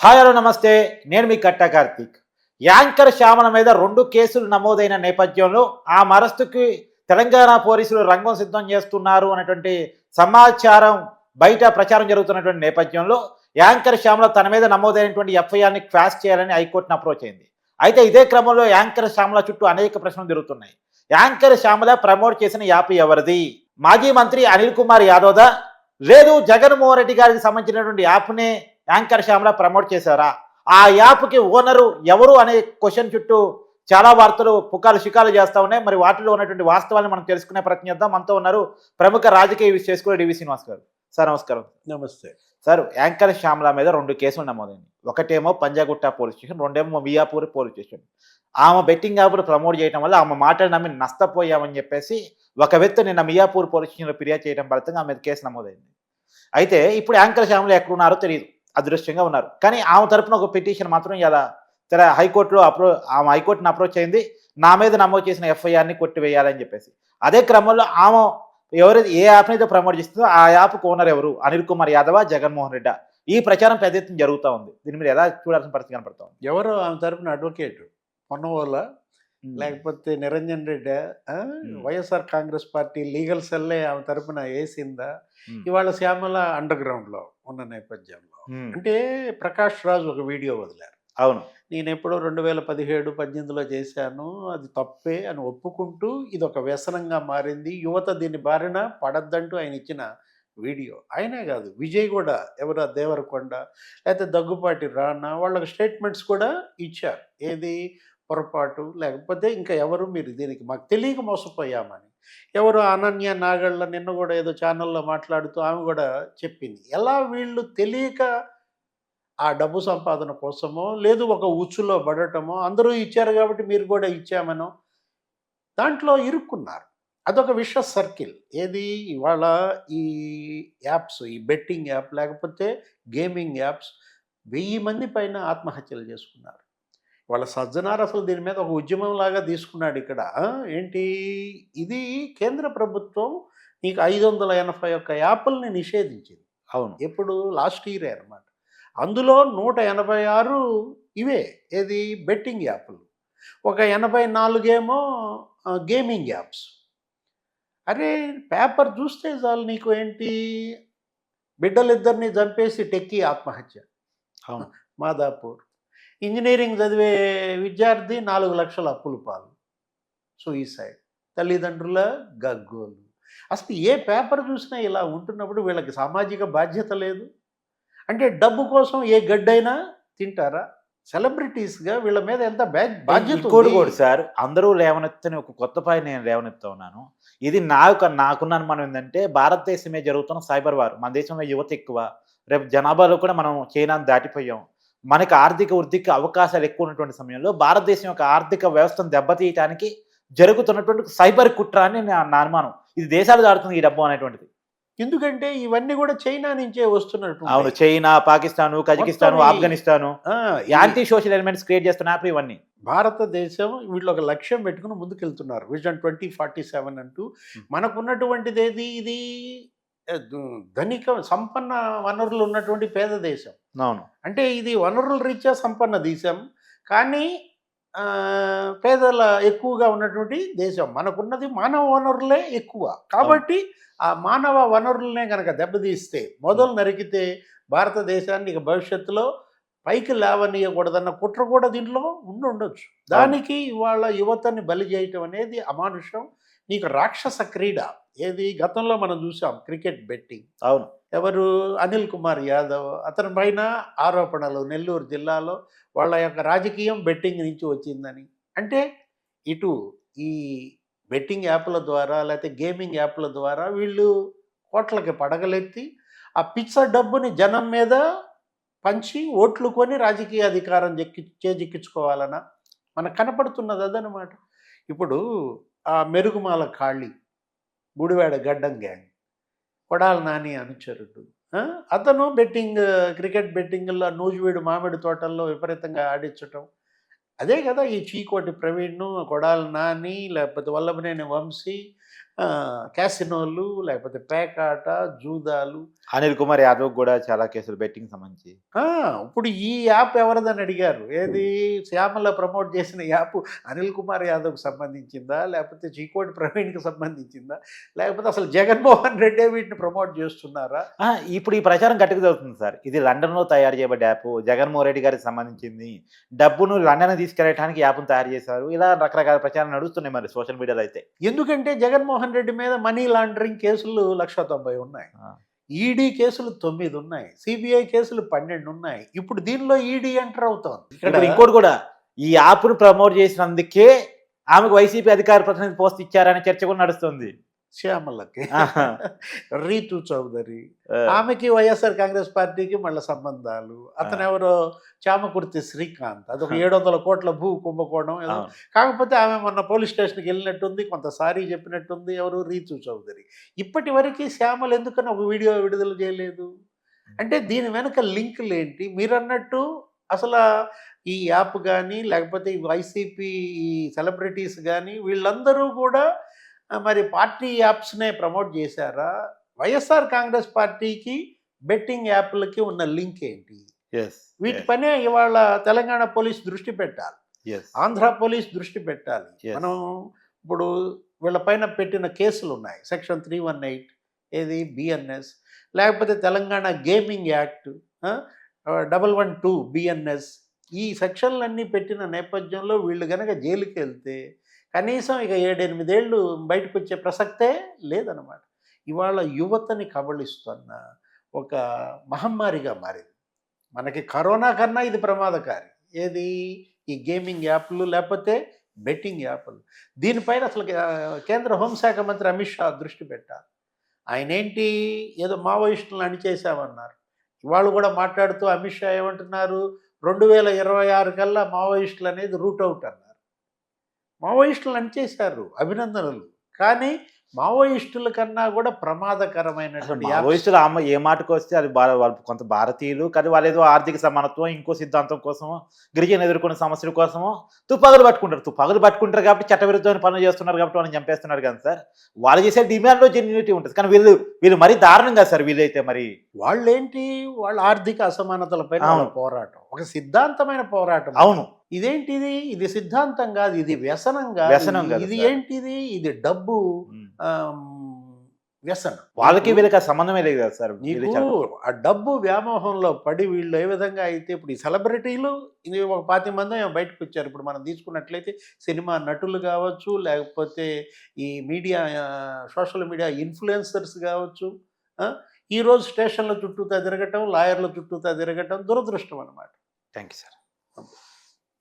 Hi hello నమస్తే. నేను మీ కట్టా Karthik. Anchor Shyamala మీద 2 కేసులు నమోదైన నేపథ్యంలో ఆ అరెస్టుకి తెలంగాణ పోలీసులు రంగం సిద్ధం చేస్తున్నారు అనేటువంటి సమాచారం బయట ప్రచారం జరుగుతున్నటువంటి నేపథ్యంలో యాంకర్ శ్యామల తన మీద నమోదైనటువంటి ఎఫ్ఐఆర్‌ని క్వాష్ చేయాలని హైకోర్టుని అప్రోచ్ అయింది. అయితే ఇదే క్రమంలో యాంకర్ శ్యామల చుట్టూ అనేక ప్రశ్నలు తిరుగుతున్నాయి. యాంకర్ శ్యామల ప్రమోట్ చేసిన యాప్ ఎవరిది? మాజీ మంత్రి అనిల్ కుమార్ యాదవ్‌దా? లేదు జగన్మోహన్ రెడ్డి గారికి సంబంధించినటువంటి యాప్‌నే యాంకర్ శ్యామల ప్రమోట్ చేశారా? ఆ యాప్‌కి ఓనరు ఎవరు అనే క్వెషన్ చుట్టూ చాలా వార్తలు పుకార్లు షికార్లు చేస్తా ఉన్నాయి. మరి వాటిలో ఉన్నటువంటి వాస్తవాలను మనం తెలుసుకునే ప్రయత్నం చేద్దాం. మనతో ఉన్నారు ప్రముఖ రాజకీయ విశ్లేషకులు డివి శ్రీనివాస్ గారు. సార్ నమస్కారం. నమస్తే. సార్ యాంకర్ శ్యామల మీద 2 కేసులు నమోదైంది. ఒకటేమో పంజాగుట్ట పోలీస్ స్టేషన్, రెండేమో మియాపూర్ పోలీస్ స్టేషన్. ఆమె బెట్టింగ్ యాప్‌లు ప్రమోట్ చేయడం వల్ల ఆమె మాటలు నమ్మి నష్టపోయామని చెప్పేసి ఒక వ్యక్తి నిన్న మియాపూర్ పోలీస్ స్టేషన్‌లో ఫిర్యాదు చేయడం ఫలితంగా ఆమె మీద కేసు నమోదైంది. అయితే ఇప్పుడు యాంకర్ శ్యామల ఎక్కడున్నారో తెలీదు. అదృశ్యంగా ఉన్నారు. కానీ ఆమె తరపున ఒక పిటిషన్ మాత్రం ఇలా హైకోర్టులో ఆమె హైకోర్టుని అప్రోచ్ అయింది. నా మీద నమోదు చేసిన ఎఫ్ఐఆర్‌ని కొట్టివేయాలని చెప్పేసి. అదే క్రమంలో ఆమె ఏ యాప్‌ని అయితే ప్రమోట్ చేస్తుందో ఆ యాప్‌కి ఓనర్ ఎవరు? అనిల్ కుమార్ యాదవా? జగన్మోహన్ రెడ్డా? ఈ ప్రచారం పెద్ద ఎత్తున జరుగుతా ఉంది. దీని మీద ఎలా చూడాల్సిన పరిస్థితి కనపడతా ఉంది? ఎవరో ఆమె తరపున అడ్వకేట్ పొన్నవోలా లేకపోతే నిరంజన్ రెడ్డా? వైఎస్ఆర్ కాంగ్రెస్ పార్టీ లీగల్ సెల్లే ఆమె తరపున ఏసిందా? ఇవాళ శ్యామల అండర్ గ్రౌండ్‌లో ఉన్న నేపథ్యంలో. అంటే ప్రకాష్ రాజ్ ఒక వీడియో వదిలారు. అవును. నేనెప్పుడో 2017, 18లో చేశాను. అది తప్పే అని ఒప్పుకుంటూ ఇదొక వ్యసనంగా మారింది. యువత దీని బారిన పడొద్దంటూ ఆయన ఇచ్చిన వీడియో. ఆయనే కాదు, విజయ్ కూడా ఎవరు దేవరకొండ లేకపోతే దగ్గుపాటి రానా వాళ్ళకి స్టేట్మెంట్స్ కూడా ఇచ్చారు. ఏది పొరపాటు లేకపోతే ఇంకా ఎవరు మీరు దీనికి మాకు తెలియక మోసపోయామని. ఎవరు అనన్య నాగళ్ళ నిన్న కూడా ఏదో ఛానల్లో మాట్లాడుతూ ఆమె కూడా చెప్పింది. ఎలా వీళ్ళు తెలియక ఆ డబ్బు సంపాదన కోసమో లేదు ఒక ఉచ్చులో పడటమో అందరూ ఇచ్చారు కాబట్టి మీరు కూడా ఇచ్చామనో దాంట్లో ఇరుక్కున్నారు. అదొక విష సర్కిల్. ఏది ఇవాళ ఈ యాప్స్, ఈ బెట్టింగ్ యాప్ లేకపోతే గేమింగ్ యాప్స్ 1000 మంది పైన ఆత్మహత్యలు చేసుకున్నారు. వాళ్ళ సజ్జనార్ అసలు దీని మీద ఒక ఉద్యమం లాగా తీసుకున్నాడు ఇక్కడ. ఏంటి ఇది కేంద్ర ప్రభుత్వం నీకు 581 యాప్‌ల్ని నిషేధించింది. అవును. ఎప్పుడు లాస్ట్ ఇయరే అనమాట. అందులో 186 ఇవే ఏది బెట్టింగ్ యాప్‌లు. ఒక 84 ఏమో గేమింగ్ యాప్స్. అరే పేపర్ చూస్తే చాలు నీకు ఏంటి బిడ్డలిద్దరిని చంపేసి టెక్కీ ఆత్మహత్య. అవును. మాదాపూర్. ఇంజినీరింగ్ చదివే విద్యార్థి 4 లక్షల అప్పుల పాలు. సూయిసైడ్. తల్లిదండ్రుల గగ్గోలు. అసలు ఏ పేపర్ చూసినా ఇలా ఉంటున్నప్పుడు వీళ్ళకి సామాజిక బాధ్యత లేదు. అంటే డబ్బు కోసం ఏ గడ్డైనా తింటారా? సెలబ్రిటీస్‌గా వీళ్ళ మీద ఎంత బాధ్యత ఇంకోటి ఉంది. కూడా సార్, అందరూ లేవనెత్తని ఒక కొత్త పాయింట్ నేను లేవనెత్తా ఉన్నాను. ఇది నాకున్న అనుమానం ఏందంటే భారతదేశమే జరుగుతున్న సైబర్ వార్. మన దేశంలో యువత ఎక్కువ. రేపు జనాభాలో కూడా మనం చైనాను దాటిపోయాం. మనకు ఆర్థిక వృద్ధికి అవకాశాలు ఎక్కువ ఉన్నటువంటి సమయంలో భారతదేశం యొక్క ఆర్థిక వ్యవస్థను దెబ్బతీయటానికి జరుగుతున్నటువంటి సైబర్ కుట్ర అని నా అనుమానం. ఇది దేశాలు దాటుతుంది ఈ డబ్బు అనేటువంటిది. ఎందుకంటే ఇవన్నీ కూడా చైనా నుంచే వస్తున్నట్టు. అవును. China, Pakistan, కజకిస్తాను, Afghanistan anti social elements create చేస్తున్న యాప్లు ఇవన్నీ. భారతదేశం వీళ్ళు ఒక లక్ష్యం పెట్టుకుని ముందుకెళ్తున్నారు. విజన్ 2047 అంటూ. మనకున్నటువంటిది ఏది ఇది ధనిక సంపన్న వనరులు ఉన్నటువంటి పేద దేశం. అవును. అంటే ఇది వనరుల రీత్యా సంపన్న దేశం. కానీ పేదల ఎక్కువగా ఉన్నటువంటి దేశం. మనకున్నది మానవ వనరులే ఎక్కువ. కాబట్టి ఆ మానవ వనరులనే గనక దెబ్బతీస్తే, మొదలు నరికితే భారతదేశాన్ని ఇక భవిష్యత్తులో పైకి లేవనీయకూడదన్న కుట్ర కూడా దీంట్లో ఉండొచ్చు. దానికి ఇవాళ యువతని బలి చేయటం అనేది అమానుషం. నీకు రాక్షస క్రీడ. ఏది గతంలో మనం చూసాం క్రికెట్ బెట్టింగ్. అవును. ఎవరు అనిల్ కుమార్ యాదవ్ అతని పైన ఆరోపణలు నెల్లూరు జిల్లాలో వాళ్ళ యొక్క రాజకీయం బెట్టింగ్ నుంచి వచ్చిందని. అంటే ఇటు ఈ బెట్టింగ్ యాప్ల ద్వారా లేకపోతే గేమింగ్ యాప్ల ద్వారా వీళ్ళు కోట్లకి పడగలెత్తి ఆ పిచ్చ డబ్బుని జనం మీద పంచి ఓట్లు కొని రాజకీయ అధికారం చేజిక్కించుకోవాలన్న మనకు కనపడుతున్నది అదనమాట. ఇప్పుడు ఆ మెరుగుమాల ఖాళీ గుడివాడ గడ్డం గ్యాంగ్ కొడాలి నాని అనుచరుడు. అతను క్రికెట్ బెట్టింగ్‌లో నూజివీడు మామిడి తోటల్లో విపరీతంగా ఆడించటం. అదే కదా ఈ చీకోటి ప్రవీణ్‌ను, కొడాలి నాని లేకపోతే వల్లభనేని వంశీ క్యాసినోలు, లేకపోతే పేకాట, జూదాలు. అనిల్ కుమార్ యాదవ్ కూడా చాలా కేసులు బెట్టింగ్ సంబంధించి. ఆ! ఇప్పుడు ఈ యాప్ ఎవరిదని అడిగారు. ఏది శ్యామల ప్రమోట్ చేసిన యాప్ అనిల్ కుమార్ యాదవ్‌కి సంబంధించిందా? లేకపోతే చీకోటి ప్రవీణ్‌కి సంబంధించిందా? లేకపోతే అసలు జగన్మోహన్ రెడ్డే వీటిని ప్రమోట్ చేస్తున్నారా? ఆ! ఇప్పుడు ఈ ప్రచారం గట్టిగా జరుగుతుంది సార్. ఇది లండన్‌లో తయారు చేయబడ్డ యాప్. జగన్మోహన్ రెడ్డి గారికి సంబంధించింది. డబ్బును లండన్‌కి తీసుకెళ్ళటానికి యాప్‌ను తయారు చేశారు. ఇలా రకరకాల ప్రచారాలు నడుస్తున్నాయి మరి సోషల్ మీడియాలో అయితే. ఎందుకంటే జగన్మోహన్ రెడ్డి మీద మనీ లాండరింగ్ కేసులు 1,90,000 ఉన్నాయి. ఆ! ఈడీ కేసులు 9 ఉన్నాయి. సిబిఐ కేసులు 12 ఉన్నాయి. ఇప్పుడు దీనిలో ఈడీ ఎంటర్ అవుతోంది. ఇక్కడ ఇంకోటి కూడా ఈ యాప్‌ను ప్రమోట్ చేసినందుకే ఆమెకు వైసీపీ అధికార ప్రతినిధి పోస్ట్ ఇచ్చారనే చర్చ కూడా నడుస్తుంది. శ్యామలకి, ఆహా! రీతు చౌదరి, ఆ! ఆమెకి వైఎస్ఆర్ కాంగ్రెస్ పార్టీకి మళ్ళీ సంబంధాలు. అతనెవరో చామకుర్తి శ్రీకాంత్, అదొక 700 కోట్ల భూ కుంభకోణం ఏదో. అవును. కాకపోతే ఆమె మొన్న పోలీస్ స్టేషన్కి వెళ్ళినట్టుంది, కొంత సారీ చెప్పినట్టుంది. ఎవరు? రీతు చౌదరి. ఇప్పటి వరకు శ్యామల ఎందుకని ఒక వీడియో విడుదల చేయలేదు? అంటే దీని వెనక లింకులు ఏంటి? మీరన్నట్టు అసలు ఈ యాప్ కానీ, లేకపోతే ఈ వైసీపీ ఈ సెలబ్రిటీస్ కానీ వీళ్ళందరూ కూడా మరి పార్టీ యాప్స్‌నే ప్రమోట్ చేశారా? వైఎస్ఆర్ కాంగ్రెస్ పార్టీకి బెట్టింగ్ యాప్‌లకి ఉన్న లింక్ ఏంటి? యెస్. వీటి యెస్. పనే ఇవాళ తెలంగాణ పోలీస్ దృష్టి పెట్టాలి. యెస్. ఆంధ్ర పోలీస్ దృష్టి పెట్టాలి. Yes. మనం ఇప్పుడు వీళ్ళ పైన పెట్టిన కేసులున్నాయి. సెక్షన్ 318 ఏది? బిఎన్ఎస్, లేకపోతే తెలంగాణ గేమింగ్ యాక్ట్, 112 బిఎన్ఎస్. ఈ సెక్షన్‌లన్నీ పెట్టిన నేపథ్యంలో వీళ్ళు గనక జైలుకెళ్తే కనీసం ఇక 7, 8 ఏళ్ళు బయటకొచ్చే ప్రసక్తే లేదనమాట. ఇవాళ యువతని కబళిస్తున్న ఒక మహమ్మారిగా మారింది. మనకి కరోనా కన్నా ఇది ప్రమాదకారి. ఏది? ఈ గేమింగ్ యాప్‌లు లేకపోతే బెట్టింగ్ యాప్‌లు. దీనిపైన అసలు కేంద్ర హోంశాఖ మంత్రి అమిత్ షా దృష్టి పెట్టాలి. ఆయనేంటి ఏదో మావోయిస్టులను అణిచేశామన్నారు. ఇవాళ కూడా మాట్లాడుతూ అమిత్ షా ఏమంటున్నారు? 2026 కల్లా మావోయిస్టులు అనేది రూట్ అవుట్ అన్నారు. మావోయిస్టులను అణిచేశారు, అభినందనలు. కానీ మావోయిస్టుల కన్నా కూడా అసలు ప్రమాదకరమైనటువంటి యాప్స్. మావోయిస్టులు ఏ మాటకొస్తే అది వాళ్ళు కొంత భారతీయులు. కానీ వాళ్ళేదో ఆర్థిక సమానత్వం, ఇంకో సిద్ధాంతం కోసమో, గిరిజనులు ఎదుర్కొనే సమస్యల కోసమో తుపాకులు పట్టుకుంటారు. తుపాకులు పట్టుకుంటారు కాబట్టి చట్టవిరుద్ధమైన పనులు చేస్తున్నారు కాబట్టి వాళ్ళని చంపేస్తున్నారు కానీ సార్, వాళ్ళు చేసే డిమాండ్‌లో జెన్యూనిటీ ఉంటది. కానీ వీళ్ళు మరీ దారుణం కదా సార్ వీళ్ళైతే మరి. వాళ్ళేంటి? వాళ్ళ ఆర్థిక అసమానతలపైన వాళ్ళ అవును. పోరాటం. ఒక సిద్ధాంతమైన పోరాటం. అవును. ఇదేంటిది? ఇది సిద్ధాంతం కాదు. ఇది వ్యసనం కాదు. వ్యసనం కాదు ఇది సార్. ఏంటిది? ఇది డబ్బు హ్మ్. వ్యసనం. వాళ్ళకి వీళ్ళకి ఆ సంబంధమే లేదు కదా సార్. వీళ్ళు నీకు ఆ డబ్బు వ్యామోహంలో పడి వీళ్ళు ఏ విధంగా అయితే ఇప్పుడు ఈ సెలబ్రిటీలు ఇది ఒక 25 మందో ఏమో బయటకు వచ్చారు. ఇప్పుడు మనం తీసుకున్నట్లయితే సినిమా నటులు కావచ్చు, లేకపోతే ఈ మీడియా సోషల్ మీడియా ఇన్ఫ్లుయెన్సర్స్ కావచ్చు. ఆ? ఈరోజు స్టేషన్ల చుట్టూతా తిరగటం, లాయర్ల చుట్టూతా తిరగటం దురదృష్టం అన్నమాట. Thank you sir.